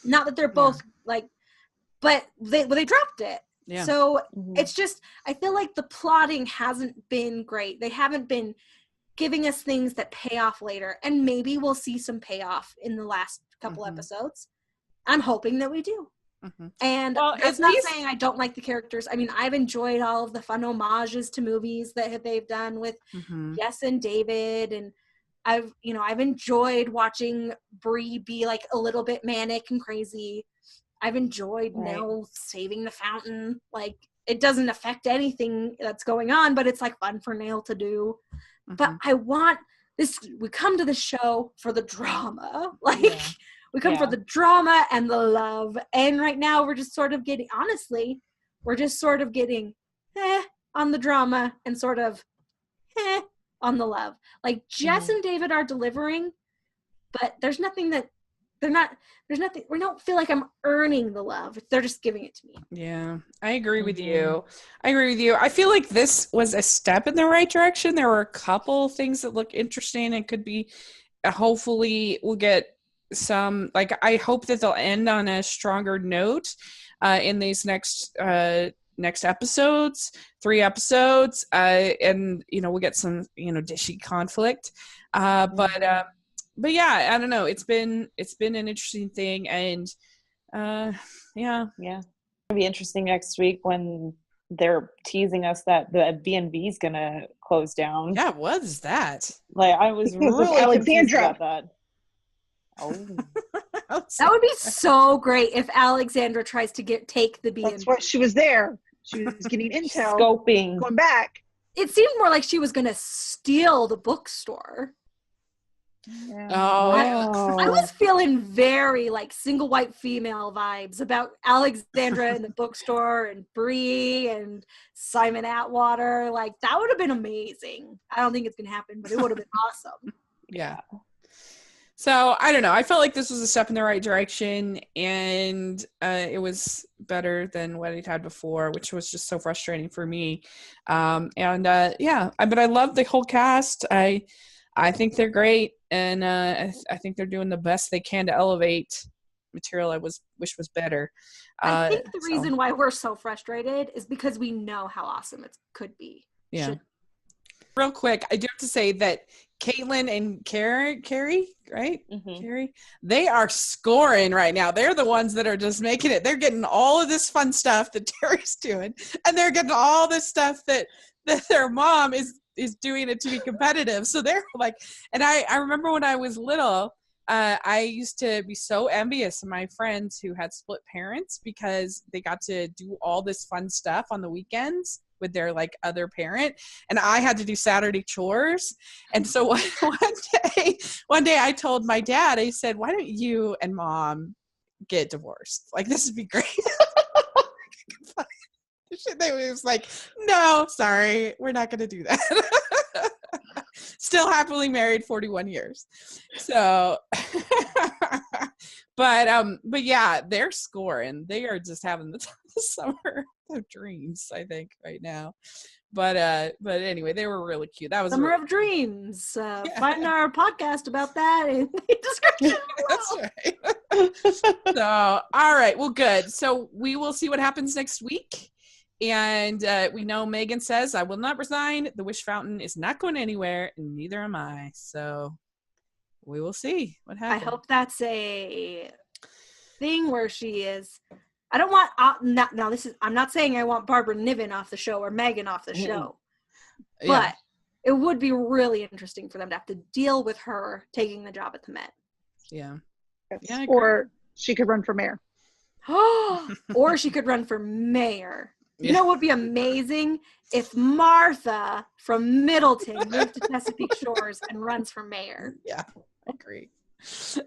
Not that they're both like, but they dropped it.
Yeah.
So it's just, I feel like the plotting hasn't been great. They haven't been giving us things that pay off later. And maybe we'll see some payoff in the last couple episodes. I'm hoping that we do. And that's not saying I don't like the characters. I mean, I've enjoyed all of the fun homages to movies that they've done with Jess and David, and I've enjoyed watching Bree be like a little bit manic and crazy. I've enjoyed Nell saving the fountain. Like, it doesn't affect anything that's going on, but it's like fun for Nell to do. But I want this. We come to the show for the drama, like. We come for the drama and the love. And right now we're just sort of getting, honestly, on the drama and sort of on the love. Like Jess and David are delivering, but there's nothing that we don't feel like I'm earning the love. They're just giving it to me.
Yeah, I agree with you. I feel like this was a step in the right direction. There were a couple things that look interesting and could be, hopefully we'll get some, like, I hope that they'll end on a stronger note in these next episodes, 3 episodes, and we'll get some dishy conflict, but yeah, I don't know, it's been an interesting thing, and it'll
be interesting next week when they're teasing us that the B&B is gonna close down.
Yeah, what is that?
Like, I was really confused about that. Oh,
that would be so great if Alexandra tries to take the B&B.
That's what she was there. She was getting intel,
scoping,
going back.
It seemed more like she was going to steal the bookstore.
Yeah.
I was feeling very like single white female vibes about Alexandra in the bookstore and Bree and Simon Atwater. Like, that would have been amazing. I don't think it's going to happen, but it would have been awesome.
Yeah. So, I don't know. I felt like this was a step in the right direction, and it was better than what I'd had before, which was just so frustrating for me. But I love the whole cast. I think they're great, and I think they're doing the best they can to elevate material I wish was better.
I think the reason why we're so frustrated is because we know how awesome it could be.
Yeah. Real quick, I do have to say that Caitlin and Carrie, right? Carrie, they are scoring right now. They're the ones that are just making it. They're getting all of this fun stuff that Terry's doing, and they're getting all this stuff that their mom is doing it to be competitive. So they're like, and I remember when I was little, I used to be so envious of my friends who had split parents because they got to do all this fun stuff on the weekends with their like other parent, and I had to do Saturday chores. And so one day I told my dad, I said, why don't you and mom get divorced? Like, this would be great. They was like, no, sorry, we're not going to do that. Still happily married 41 years. So, but yeah, they're scoring. They are just having the summer of dreams, I think, right now. But anyway, they were really cute. That was
Summer of Dreams. Find our podcast about that in the description.
That's right. So, all right, well, good. So we will see what happens next week. And we know Megan says, I will not resign. The Wish Fountain is not going anywhere, and neither am I. So we will see what happens.
I hope that's a thing where she is. I don't want, I'm not saying I want Barbara Niven off the show or Megan off the show. But it would be really interesting for them to have to deal with her taking the job at the Met.
Yeah.
Or she could run for mayor.
Or she could run for mayor. You know what would be amazing? If Martha from Middleton moved to Chesapeake Shores and runs for mayor.
Yeah, I agree. She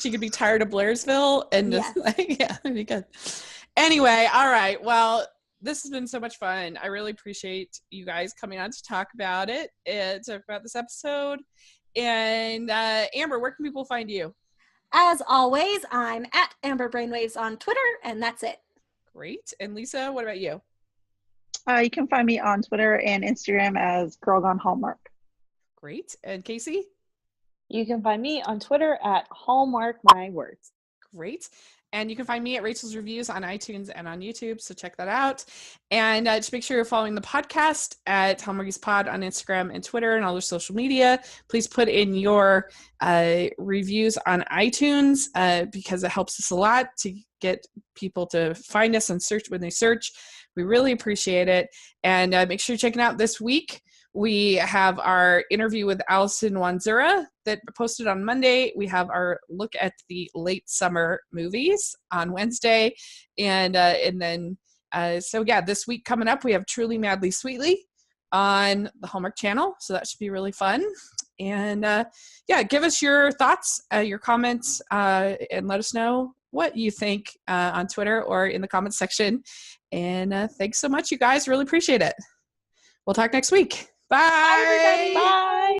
could be tired of Blairsville and just that'd be good. Anyway, all right. Well, this has been so much fun. I really appreciate you guys coming on to talk about it and talk about this episode. And Amber, where can people find you?
As always, I'm at Amber Brainwaves on Twitter, and that's it.
Great. And Lisa, what about you?
You can find me on Twitter and Instagram as Girl Gone Hallmark.
Great. And Casey?
You can find me on Twitter at Hallmark My Words.
Great. And you can find me at Rachel's Reviews on iTunes and on YouTube, so check that out. And just make sure you're following the podcast at Hallmarkies Pod on Instagram and Twitter and all their social media. Please put in your reviews on iTunes because it helps us a lot to get people to find us and search when they search. We really appreciate it. And make sure you're checking out this week. We have our interview with Allison Wanzura that posted on Monday. We have our look at the late summer movies on Wednesday. And then, this week coming up, we have Truly, Madly, Sweetly on the Hallmark Channel. So that should be really fun. And give us your thoughts, your comments, and let us know what you think on Twitter or in the comments section. And thanks so much, you guys. Really appreciate it. We'll talk next week. Bye.
Bye, everybody. Bye.